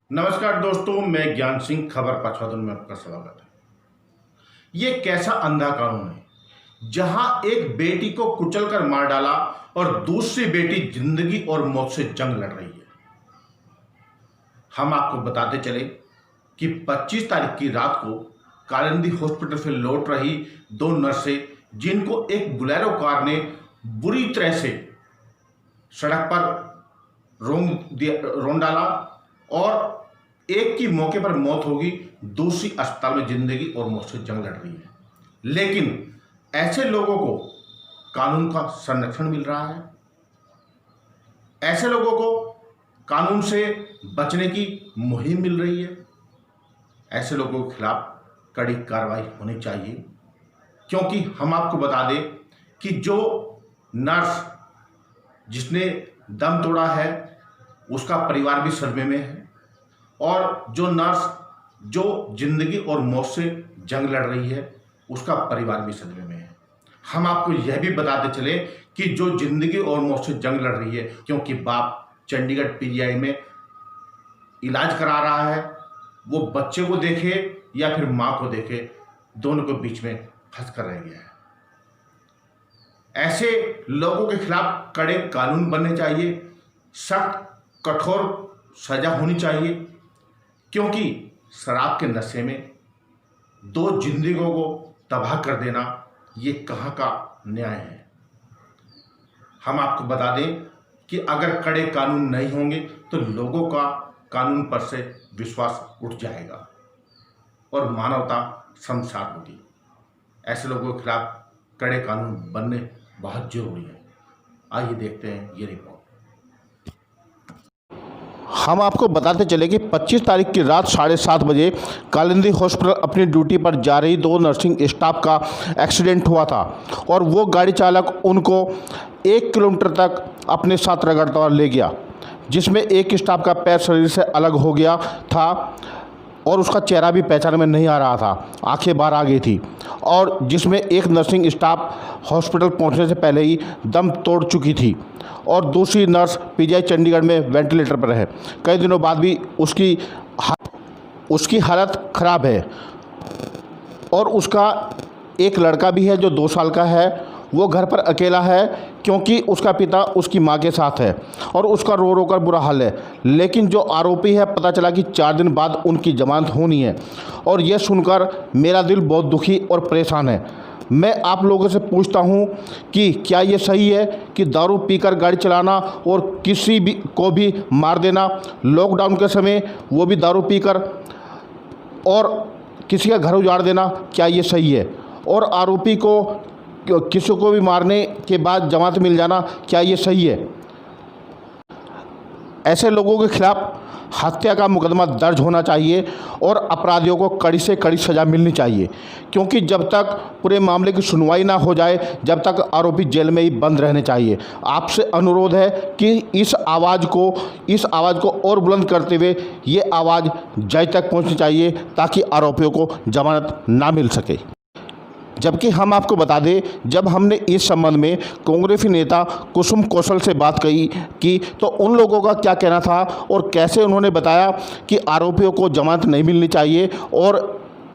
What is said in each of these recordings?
नमस्कार दोस्तों, मैं ज्ञान सिंह खबर पचपन में आपका स्वागत है। ये कैसा अंधा कानून है जहां एक बेटी को कुचलकर मार डाला और दूसरी बेटी जिंदगी और मौत से जंग लड़ रही है। हम आपको बताते चले कि 25 तारीख की रात को कालिंदी हॉस्पिटल से लौट रही दो नर्सें, जिनको एक बोलेरो कार ने बुरी तरह से सड़क पर रोन डाला और एक की मौके पर मौत होगी, दूसरी अस्पताल में जिंदगी और मौत से जंग लड़ रही है। लेकिन ऐसे लोगों को कानून का संरक्षण मिल रहा है, ऐसे लोगों को कानून से बचने की मुहिम मिल रही है। ऐसे लोगों के खिलाफ कड़ी कार्रवाई होनी चाहिए, क्योंकि हम आपको बता दें कि जो नर्स जिसने दम तोड़ा है उसका परिवार भी सदमे में है, और जो नर्स जो जिंदगी और मौत से जंग लड़ रही है उसका परिवार भी सदमे में है। हम आपको यह भी बताते चले कि जो जिंदगी और मौत से जंग लड़ रही है क्योंकि बाप चंडीगढ़ पीजीआई में इलाज करा रहा है, वो बच्चे को देखे या फिर माँ को देखे, दोनों के बीच में फंस कर रह गया है। ऐसे लोगों के खिलाफ कड़े कानून बनने चाहिए, सख्त कठोर सजा होनी चाहिए, क्योंकि शराब के नशे में दो जिंदगियों को तबाह कर देना ये कहाँ का न्याय है। हम आपको बता दें कि अगर कड़े कानून नहीं होंगे तो लोगों का कानून पर से विश्वास उठ जाएगा और मानवता शर्मसार होगी। ऐसे लोगों के खिलाफ कड़े कानून बनने बहुत जरूरी है। आइए देखते हैं ये रिपोर्ट। हम आपको बताते चले कि 25 तारीख की रात 7:30 बजे कालिंदी हॉस्पिटल अपनी ड्यूटी पर जा रही दो नर्सिंग स्टाफ का एक्सीडेंट हुआ था और वो गाड़ी चालक उनको 1 किलोमीटर तक अपने साथ रगड़ता ले गया, जिसमें एक स्टाफ का पैर शरीर से अलग हो गया था और उसका चेहरा भी पहचान में नहीं आ रहा था, आंखें बाहर आ गई थी, और जिसमें एक नर्सिंग स्टाफ हॉस्पिटल पहुंचने से पहले ही दम तोड़ चुकी थी और दूसरी नर्स पीजीआई चंडीगढ़ में वेंटिलेटर पर है। कई दिनों बाद भी उसकी हालत ख़राब है और उसका एक लड़का भी है जो 2 साल का है। वो घर पर अकेला है क्योंकि उसका पिता उसकी माँ के साथ है और उसका रो रो कर बुरा हाल है। लेकिन जो आरोपी है, पता चला कि 4 दिन बाद उनकी जमानत होनी है और यह सुनकर मेरा दिल बहुत दुखी और परेशान है। मैं आप लोगों से पूछता हूं कि क्या ये सही है कि दारू पीकर गाड़ी चलाना और किसी भी को भी मार देना, लॉकडाउन के समय वो भी दारू पीकर, और किसी का घर उजाड़ देना, क्या ये सही है? और आरोपी को किसी को भी मारने के बाद जमानत मिल जाना, क्या ये सही है? ऐसे लोगों के खिलाफ हत्या का मुकदमा दर्ज होना चाहिए और अपराधियों को कड़ी से कड़ी सज़ा मिलनी चाहिए, क्योंकि जब तक पूरे मामले की सुनवाई ना हो जाए जब तक आरोपी जेल में ही बंद रहने चाहिए। आपसे अनुरोध है कि इस आवाज़ को और बुलंद करते हुए ये आवाज़ जज तक पहुंचनी चाहिए ताकि आरोपियों को जमानत ना मिल सके। जबकि हम आपको बता दें, जब हमने इस संबंध में कांग्रेसी नेता कुसुम कौशल से बात की तो उन लोगों का क्या कहना था और कैसे उन्होंने बताया कि आरोपियों को जमानत नहीं मिलनी चाहिए और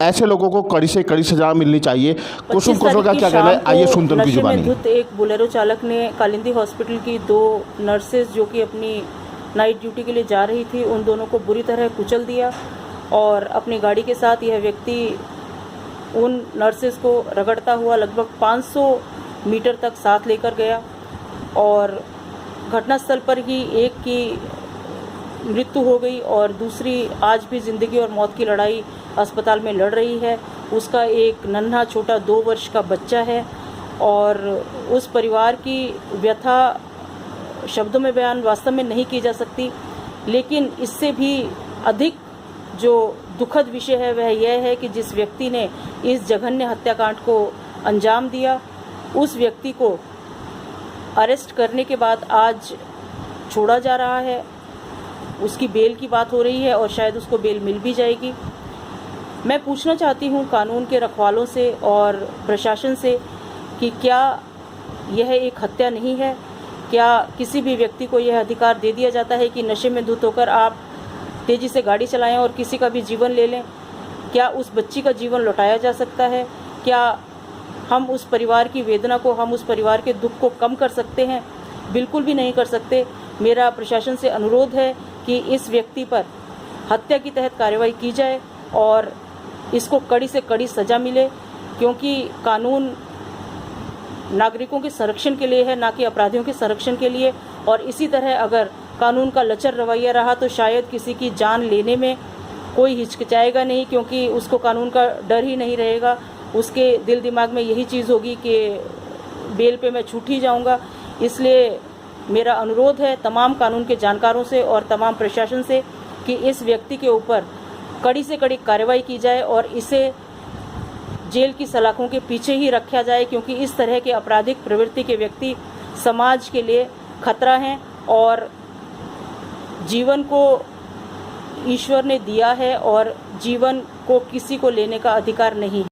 ऐसे लोगों को कड़ी से कड़ी सजा मिलनी चाहिए। कुसुम कौशल का क्या कहना है, आइए सुनते हैं उनकी जुबानी। एक बोलेरो चालक ने कालिंदी हॉस्पिटल की 2 नर्सेज जो कि अपनी नाइट ड्यूटी के लिए जा रही थी, उन दोनों को बुरी तरह कुचल दिया और अपनी गाड़ी के साथ यह व्यक्ति उन नर्सेस को रगड़ता हुआ लगभग 500 मीटर तक साथ लेकर गया और घटनास्थल पर ही एक की मृत्यु हो गई और दूसरी आज भी ज़िंदगी और मौत की लड़ाई अस्पताल में लड़ रही है। उसका एक नन्हा छोटा 2 वर्ष का बच्चा है और उस परिवार की व्यथा शब्दों में बयान वास्तव में नहीं की जा सकती। लेकिन इससे भी अधिक जो दुखद विषय है वह यह है कि जिस व्यक्ति ने इस जघन्य हत्याकांड को अंजाम दिया, उस व्यक्ति को अरेस्ट करने के बाद आज छोड़ा जा रहा है। उसकी बेल की बात हो रही है और शायद उसको बेल मिल भी जाएगी। मैं पूछना चाहती हूँ कानून के रखवालों से और प्रशासन से कि क्या यह एक हत्या नहीं है? क्या किसी भी व्यक्ति को यह अधिकार दे दिया जाता है कि नशे में धुत होकर आप तेज़ी से गाड़ी चलाएं और किसी का भी जीवन ले लें? क्या उस बच्ची का जीवन लौटाया जा सकता है? क्या हम उस परिवार की वेदना को, हम उस परिवार के दुख को कम कर सकते हैं? बिल्कुल भी नहीं कर सकते। मेरा प्रशासन से अनुरोध है कि इस व्यक्ति पर हत्या की तहत कार्रवाई की जाए और इसको कड़ी से कड़ी सज़ा मिले, क्योंकि कानून नागरिकों के संरक्षण के लिए है, ना कि अपराधियों के संरक्षण के लिए। और इसी तरह अगर कानून का लचर रवैया रहा तो शायद किसी की जान लेने में कोई हिचकिचाएगा नहीं, क्योंकि उसको कानून का डर ही नहीं रहेगा। उसके दिल दिमाग में यही चीज़ होगी कि बेल पे मैं छूट ही जाऊंगा। इसलिए मेरा अनुरोध है तमाम कानून के जानकारों से और तमाम प्रशासन से कि इस व्यक्ति के ऊपर कड़ी से कड़ी कार्रवाई की जाए और इसे जेल की सलाखों के पीछे ही रखा जाए, क्योंकि इस तरह के आपराधिक प्रवृत्ति के व्यक्ति समाज के लिए खतरा हैं और जीवन को ईश्वर ने दिया है और जीवन को किसी को लेने का अधिकार नहीं है।